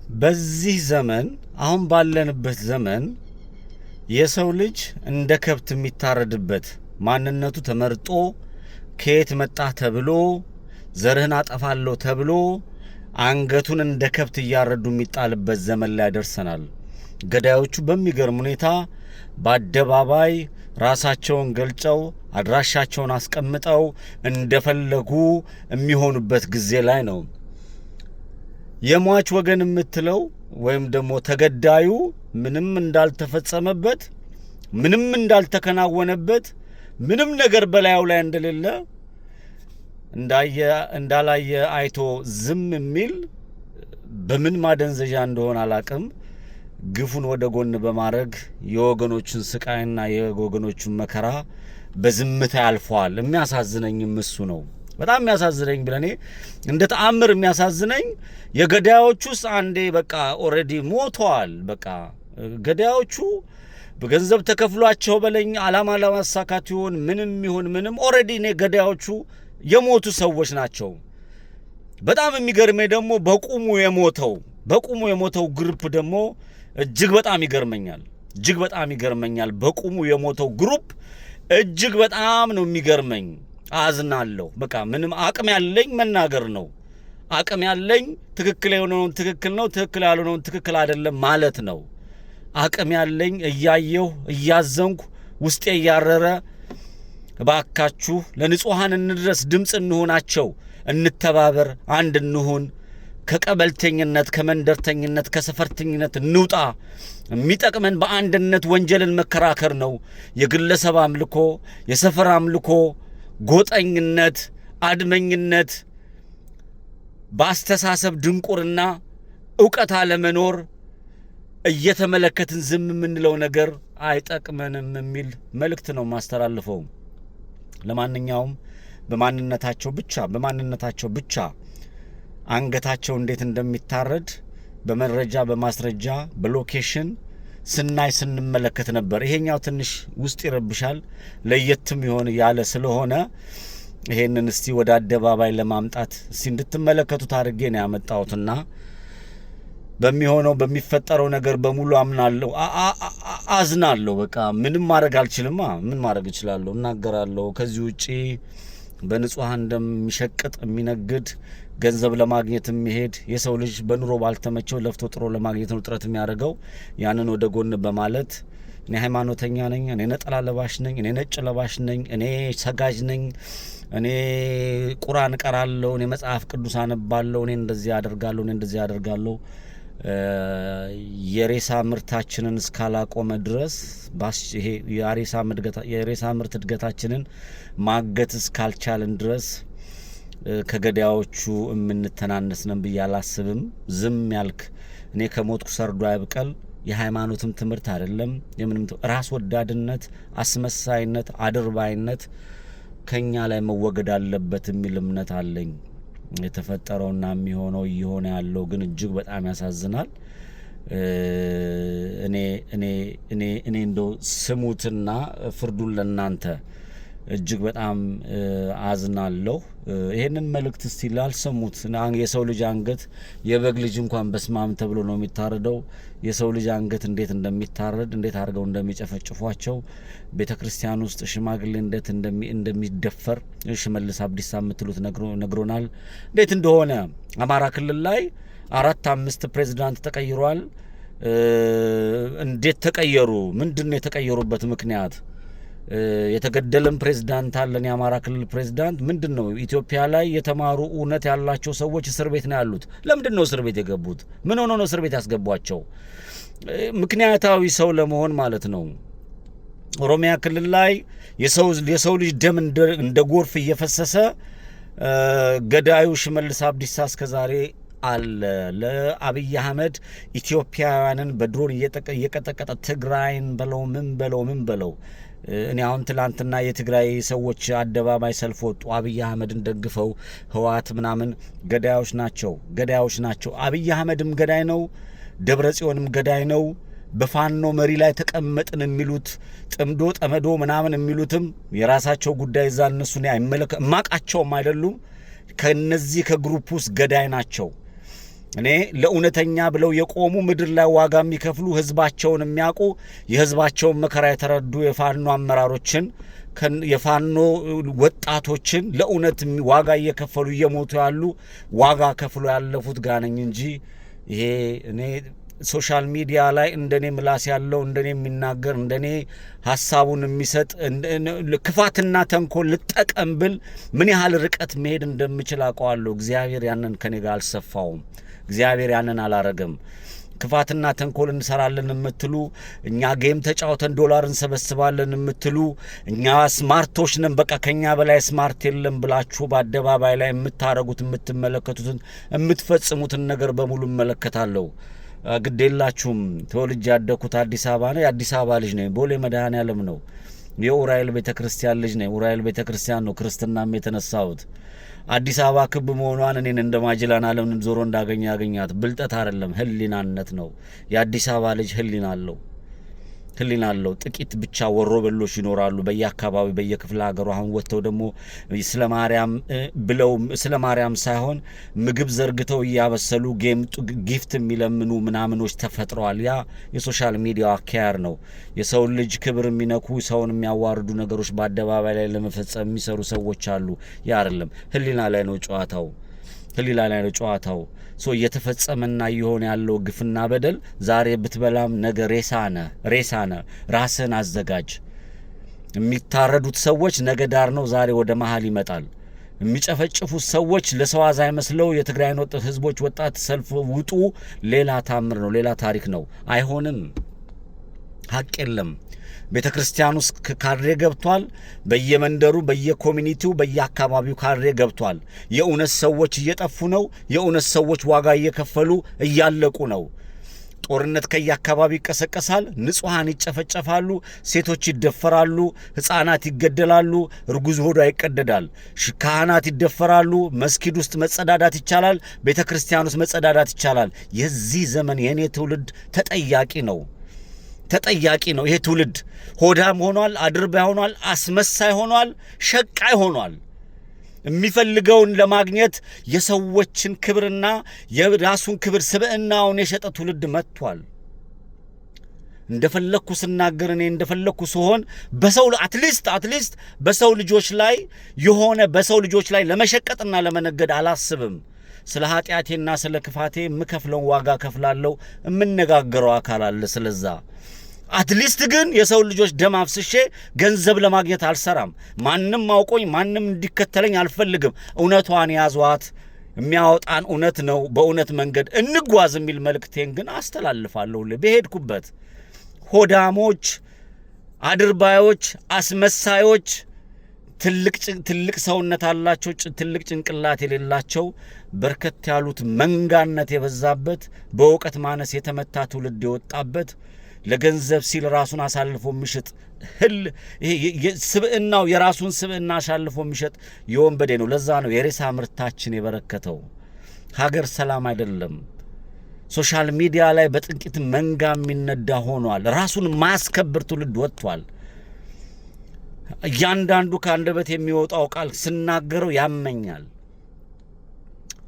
በዚህ ዘመን አሁን ባለንበት ዘመን የሰው ልጅ እንደ ከብት የሚታረድበት ማንነቱ ተመርጦ ከየት መጣህ ተብሎ ዘርህን አጠፋለሁ ተብሎ አንገቱን እንደ ከብት እያረዱ የሚጣልበት ዘመን ላይ ደርሰናል። ገዳዮቹ በሚገርም ሁኔታ በአደባባይ ራሳቸውን ገልጸው አድራሻቸውን አስቀምጠው እንደፈለጉ የሚሆኑበት ጊዜ ላይ ነው። የሟች ወገን የምትለው ወይም ደግሞ ተገዳዩ ምንም እንዳልተፈጸመበት፣ ምንም እንዳልተከናወነበት፣ ምንም ነገር በላዩ ላይ እንደሌለ እንዳላየ አይቶ ዝም የሚል በምን ማደንዘዣ እንደሆነ አላቅም ግፉን ወደ ጎን በማድረግ የወገኖቹን ስቃይና የወገኖቹን መከራ በዝምታ ያልፈዋል። የሚያሳዝነኝም እሱ ነው። በጣም የሚያሳዝነኝ ብለኔ እንደ ተአምር የሚያሳዝነኝ የገዳዮቹስ አንዴ በቃ ኦሬዲ ሞተዋል። በቃ ገዳዮቹ በገንዘብ ተከፍሏቸው በለኝ አላማ ለማሳካት ይሁን ምንም ኦሬዲ እኔ ገዳዮቹ የሞቱ ሰዎች ናቸው። በጣም የሚገርመኝ ደግሞ በቁሙ የሞተው ግሩፕ ደግሞ እጅግ በጣም ይገርመኛል። በቁሙ የሞተው ግሩፕ እጅግ በጣም ነው የሚገርመኝ። አዝናለሁ። በቃ ምንም አቅም ያለኝ መናገር ነው። አቅም ያለኝ ትክክል የሆነውን ትክክል ነው፣ ትክክል ያልሆነውን ትክክል አይደለም ማለት ነው። አቅም ያለኝ እያየሁ እያዘንኩ ውስጤ እያረረ እባካችሁ ለንጹሃን እንድረስ፣ ድምፅ እንሆናቸው፣ እንተባበር፣ አንድ እንሁን፣ ከቀበልተኝነት፣ ከመንደርተኝነት፣ ከሰፈርተኝነት እንውጣ። የሚጠቅመን በአንድነት ወንጀልን መከራከር ነው። የግለሰብ አምልኮ፣ የሰፈር አምልኮ፣ ጎጠኝነት፣ አድመኝነት፣ በአስተሳሰብ ድንቁርና፣ ዕውቀት አለመኖር እየተመለከትን ዝም የምንለው ነገር አይጠቅመንም የሚል መልእክት ነው ማስተላልፈው። ለማንኛውም በማንነታቸው ብቻ አንገታቸው እንዴት እንደሚታረድ በመረጃ በማስረጃ በሎኬሽን ስንመለከት ነበር። ይሄኛው ትንሽ ውስጥ ይረብሻል፣ ለየትም ይሆን ያለ ስለሆነ ይሄንን እስቲ ወደ አደባባይ ለማምጣት እስቲ እንድትመለከቱት አድርጌ ነው ያመጣሁትና በሚሆነው በሚፈጠረው ነገር በሙሉ አምናለሁ፣ አዝናለሁ። በቃ ምንም ማድረግ አልችልም። ምን ማድረግ እችላለሁ? እናገራለሁ። ከዚህ ውጪ በንጹሃን እንደሚሸቅጥ የሚነግድ ገንዘብ ለማግኘት የሚሄድ የሰው ልጅ በኑሮ ባልተመቸው ለፍቶ ጥሮ ለማግኘት ነው ጥረት የሚያደርገው። ያንን ወደ ጎን በማለት እኔ ሃይማኖተኛ ነኝ፣ እኔ ነጠላ ለባሽ ነኝ፣ እኔ ነጭ ለባሽ ነኝ፣ እኔ ሰጋጅ ነኝ፣ እኔ ቁርአን እቀራለሁ፣ እኔ መጽሐፍ ቅዱስ አነባለሁ፣ እኔ እንደዚህ አደርጋለሁ የሬሳ ምርታችንን እስካላቆመ ድረስ ይሄ የሬሳ ምርት እድገታችንን ማገት እስካልቻልን ድረስ ከገዳዮቹ የምንተናነስ ነን ብዬ አላስብም። ዝም ያልክ እኔ ከሞትኩ ሰርዶ አይብቀል የሃይማኖትም ትምህርት አይደለም። የምንም ራስ ወዳድነት፣ አስመሳይነት፣ አድርባይነት ከኛ ላይ መወገድ አለበት የሚል እምነት አለኝ። የተፈጠረውና የሚሆነው እየሆነ ያለው ግን እጅግ በጣም ያሳዝናል። እኔ እንደው ስሙትና ፍርዱን ለናንተ እጅግ በጣም አዝናለሁ። ይሄንን መልእክት እስቲ ላልሰሙት የሰው ልጅ አንገት የበግ ልጅ እንኳን በስማም ተብሎ ነው የሚታረደው። የሰው ልጅ አንገት እንዴት እንደሚታረድ እንዴት አድርገው እንደሚጨፈጭፏቸው ቤተክርስቲያን ውስጥ ሽማግሌ እንዴት እንደሚደፈር ሽመልስ አብዲሳ የምትሉት ነግሮናል። እንዴት እንደሆነ አማራ ክልል ላይ 4-5 ፕሬዝዳንት ተቀይሯል። እንዴት ተቀየሩ? ምንድነው የተቀየሩበት ምክንያት? የተገደለም ፕሬዝዳንት አለን። የአማራ ክልል ፕሬዝዳንት ምንድነው? ኢትዮጵያ ላይ የተማሩ እውነት ያላቸው ሰዎች እስር ቤት ነው ያሉት። ለምንድን ነው እስር ቤት የገቡት? ምን ሆኖ ነው እስር ቤት ያስገቧቸው? ምክንያታዊ ሰው ለመሆን ማለት ነው። ኦሮሚያ ክልል ላይ የሰው ልጅ ደም እንደ ጎርፍ እየፈሰሰ ገዳዩ ሽመልስ አብዲሳ እስከዛሬ አለ። ለአብይ አህመድ ኢትዮጵያውያንን በድሮን እየቀጠቀጠ ትግራይን በለው ምን በለው እኔ አሁን ትላንትና የትግራይ ሰዎች አደባባይ ሰልፍ ወጡ። አብይ አህመድን ደግፈው ህወሓት ምናምን ገዳዮች ናቸው። አብይ አህመድም ገዳይ ነው፣ ደብረጽዮንም ገዳይ ነው። በፋኖ መሪ ላይ ተቀመጥን የሚሉት ጥምዶ ጠመዶ ምናምን የሚሉትም የራሳቸው ጉዳይ እዛ እነሱን አይመለከ ማቃቸውም አይደሉም። ከነዚህ ከግሩፕ ውስጥ ገዳይ ናቸው። እኔ ለእውነተኛ ብለው የቆሙ ምድር ላይ ዋጋ የሚከፍሉ ህዝባቸውን የሚያውቁ የህዝባቸውን መከራ የተረዱ የፋኖ አመራሮችን የፋኖ ወጣቶችን ለእውነት ዋጋ እየከፈሉ እየሞቱ ያሉ ዋጋ ከፍሎ ያለፉት ጋር ነኝ እንጂ ይሄ እኔ ሶሻል ሚዲያ ላይ እንደኔ ምላስ ያለው እንደኔ የሚናገር እንደኔ ሐሳቡን የሚሰጥ ክፋትና ተንኮል ልጠቀም ብል ምን ያህል ርቀት መሄድ እንደምችል አውቀዋለሁ። እግዚአብሔር ያንን ከኔ ጋር አልሰፋውም። እግዚአብሔር ያንን አላረገም። ክፋትና ተንኮል እንሰራለን የምትሉ እኛ ጌም ተጫውተን ዶላር እንሰበስባለን የምትሉ እኛ ስማርቶች ነን በቃ ከኛ በላይ ስማርት የለም ብላችሁ በአደባባይ ላይ የምታረጉት የምትመለከቱትን የምትፈጽሙትን ነገር በሙሉ እመለከታለሁ። ግዴላችሁም። ተወልጄ ያደኩት አዲስ አበባ ነው። የአዲስ አበባ ልጅ ነኝ። ቦሌ መድኃኔዓለም ነው። የኡራኤል ቤተክርስቲያን ልጅ ነኝ። ኡራኤል ቤተክርስቲያን ነው ክርስትናም የተነሳሁት። አዲስ አበባ ክብ መሆኗን እኔን እንደማጅላን ዓለምን ዞሮ እንዳገኘ ያገኛት ብልጠት አይደለም፣ ህሊናነት ነው። የአዲስ አበባ ልጅ ህሊና አለው። ጥቂት ብቻ ወሮ በሎች ይኖራሉ በየአካባቢው በየክፍለ ሀገሩ። አሁን ወጥተው ደግሞ ስለ ማርያም ብለው ስለ ማርያም ሳይሆን ምግብ ዘርግተው እያበሰሉ ጊፍት የሚለምኑ ምናምኖች ተፈጥረዋል። ያ የሶሻል ሚዲያው አካያር ነው። የሰው ልጅ ክብር የሚነኩ ሰውን የሚያዋርዱ ነገሮች በአደባባይ ላይ ለመፈጸም የሚሰሩ ሰዎች አሉ። ያ አይደለም፣ ህሊና ላይ ነው ጨዋታው። እየተፈጸመና እየሆነ ያለው ግፍና በደል ዛሬ ብትበላም ነገ ሬሳነ ራስህን አዘጋጅ። የሚታረዱት ሰዎች ነገ ዳር ነው፣ ዛሬ ወደ መሀል ይመጣል። የሚጨፈጭፉት ሰዎች ለሰው አዛኝ መስለው የትግራይን ህዝቦች ወጣት ሰልፍ ውጡ፣ ሌላ ታምር ነው፣ ሌላ ታሪክ ነው። አይሆንም፣ ሀቅ የለም። ቤተ ክርስቲያን ውስጥ ካድሬ ገብቷል። በየመንደሩ በየኮሚኒቲው በየአካባቢው ካድሬ ገብቷል። የእውነት ሰዎች እየጠፉ ነው። የእውነት ሰዎች ዋጋ እየከፈሉ እያለቁ ነው። ጦርነት ከየአካባቢው ይቀሰቀሳል። ንጹሃን ይጨፈጨፋሉ። ሴቶች ይደፈራሉ። ህፃናት ይገደላሉ። እርጉዝ ሆዷ ይቀደዳል። ካህናት ይደፈራሉ። መስጊድ ውስጥ መጸዳዳት ይቻላል። ቤተ ክርስቲያን ውስጥ መጸዳዳት ይቻላል። የዚህ ዘመን የኔ ትውልድ ተጠያቂ ነው። ይሄ ትውልድ ሆዳም ሆኗል፣ አድርባይ ሆኗል፣ አስመሳይ ሆኗል፣ ሸቃይ ሆኗል። የሚፈልገውን ለማግኘት የሰዎችን ክብርና የራሱን ክብር ስብዕናውን የሸጠ ትውልድ መጥቷል። እንደፈለኩ ስናገር እኔ እንደፈለኩ ሲሆን በሰው አትሊስት በሰው ልጆች ላይ ለመሸቀጥና ለመነገድ አላስብም። ስለ ኃጢአቴና ስለ ክፋቴ የምከፍለውን ዋጋ ከፍላለሁ። የምነጋገረው አካል አለ። ስለዛ አትሊስት ግን የሰው ልጆች ደም አፍስሼ ገንዘብ ለማግኘት አልሰራም። ማንም አውቆኝ ማንም እንዲከተለኝ አልፈልግም። እውነቷን ያዟት። የሚያወጣን እውነት ነው። በእውነት መንገድ እንጓዝ የሚል መልእክቴን ግን አስተላልፋለሁ። በሄድኩበት ሆዳሞች፣ አድርባዮች፣ አስመሳዮች ትልቅ ሰውነት አላቸው፣ ትልቅ ጭንቅላት የሌላቸው በርከት ያሉት መንጋነት የበዛበት በእውቀት ማነስ የተመታ ትውልድ የወጣበት ለገንዘብ ሲል ራሱን አሳልፎ የሚሸጥ ስብዕናው የራሱን ስብዕና አሳልፎ የሚሸጥ የወንበዴ ነው። ለዛ ነው የሬሳ ምርታችን የበረከተው። ሀገር ሰላም አይደለም። ሶሻል ሚዲያ ላይ በጥቂት መንጋ የሚነዳ ሆኗል። ራሱን ማስከበር ትውልድ ወጥቷል። እያንዳንዱ ከአንደበት የሚወጣው ቃል ስናገረው ያመኛል።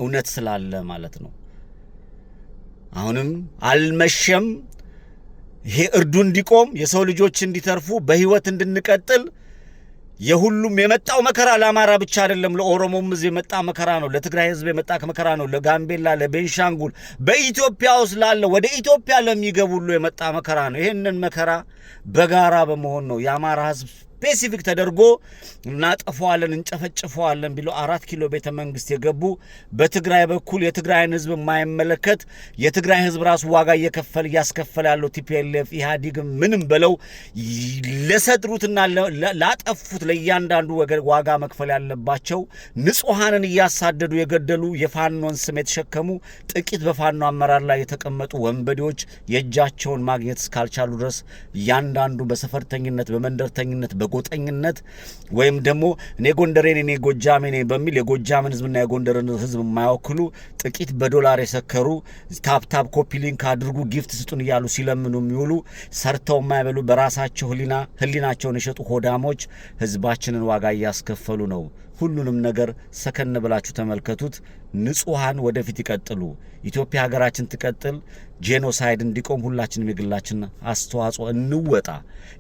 እውነት ስላለ ማለት ነው። አሁንም አልመሸም። ይሄ እርዱ እንዲቆም የሰው ልጆች እንዲተርፉ በህይወት እንድንቀጥል የሁሉም የመጣው መከራ ለአማራ ብቻ አይደለም፣ ለኦሮሞም ህዝብ የመጣ መከራ ነው። ለትግራይ ህዝብ የመጣ መከራ ነው። ለጋምቤላ፣ ለቤንሻንጉል በኢትዮጵያ ውስጥ ላለ ወደ ኢትዮጵያ ለሚገቡ ሁሉ የመጣ መከራ ነው። ይሄንን መከራ በጋራ በመሆን ነው የአማራ ህዝብ ስፔሲፊክ ተደርጎ እናጠፋዋለን እንጨፈጭፈዋለን ቢለው 4 ኪሎ ቤተ መንግስት የገቡ በትግራይ በኩል የትግራይን ህዝብ የማይመለከት የትግራይ ህዝብ ራሱ ዋጋ እያስከፈለ ያለው ቲፒኤልኤፍ ኢህአዴግ ምንም በለው ለሰድሩትና ላጠፉት ለእያንዳንዱ ዋጋ መክፈል ያለባቸው ንጹሃንን እያሳደዱ የገደሉ የፋኖን ስም የተሸከሙ ጥቂት በፋኖ አመራር ላይ የተቀመጡ ወንበዴዎች የእጃቸውን ማግኘት እስካልቻሉ ድረስ እያንዳንዱ በሰፈርተኝነት በመንደርተኝነት በጎጠኝነት ወይም ደግሞ እኔ ጎንደሬ ነኝ እኔ ጎጃሜ ነኝ በሚል የጎጃምን ህዝብና የጎንደርን ህዝብ የማይወክሉ ጥቂት በዶላር የሰከሩ ታፕ ኮፒ ሊንክ አድርጉ ጊፍት ስጡን እያሉ ሲለምኑ የሚውሉ ሰርተው የማይበሉ በራሳቸው ህሊናቸውን የሸጡ ሆዳሞች ህዝባችንን ዋጋ እያስከፈሉ ነው። ሁሉንም ነገር ሰከን ብላችሁ ተመልከቱት። ንጹሃን ወደፊት ይቀጥሉ፣ ኢትዮጵያ ሀገራችን ትቀጥል፣ ጄኖሳይድ እንዲቆም ሁላችንም የግላችን አስተዋጽኦ እንወጣ።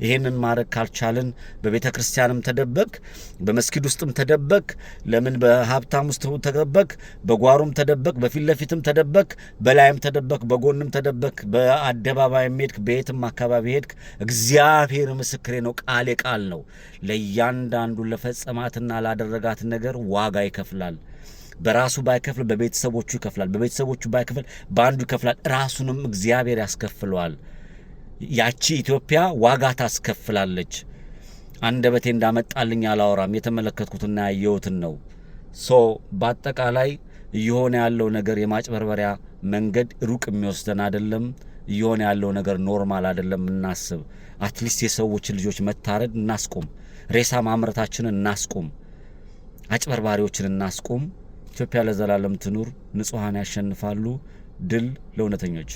ይሄንን ማድረግ ካልቻልን በቤተ ክርስቲያንም ተደበክ፣ በመስጊድ ውስጥም ተደበክ፣ ለምን በሀብታም ውስጥ ተደበክ፣ በጓሮም ተደበክ፣ በፊት ለፊትም ተደበክ፣ በላይም ተደበክ፣ በጎንም ተደበክ፣ በአደባባይ ሄድክ፣ በየትም አካባቢ ሄድክ፣ እግዚአብሔር ምስክሬ ነው፣ ቃሌ ቃል ነው። ለእያንዳንዱ ለፈጸማትና ላደረጋት ነገር ዋጋ ይከፍላል። በራሱ ባይከፍል በቤተሰቦቹ ይከፍላል፣ በቤተሰቦቹ ባይከፍል በአንዱ ይከፍላል፣ ራሱንም እግዚአብሔር ያስከፍለዋል። ያቺ ኢትዮጵያ ዋጋ ታስከፍላለች። አንደበቴ እንዳመጣልኝ አላወራም፣ የተመለከትኩትና ያየሁትን ነው። በአጠቃላይ እየሆነ ያለው ነገር የማጭበርበሪያ መንገድ ሩቅ የሚወስደን አይደለም። እየሆነ ያለው ነገር ኖርማል አይደለም። እናስብ። አትሊስት የሰዎች ልጆች መታረድ እናስቁም፣ ሬሳ ማምረታችንን እናስቁም፣ አጭበርባሪዎችን እናስቁም። ኢትዮጵያ ለዘላለም ትኑር። ንጹሃን ያሸንፋሉ። ድል ለእውነተኞች።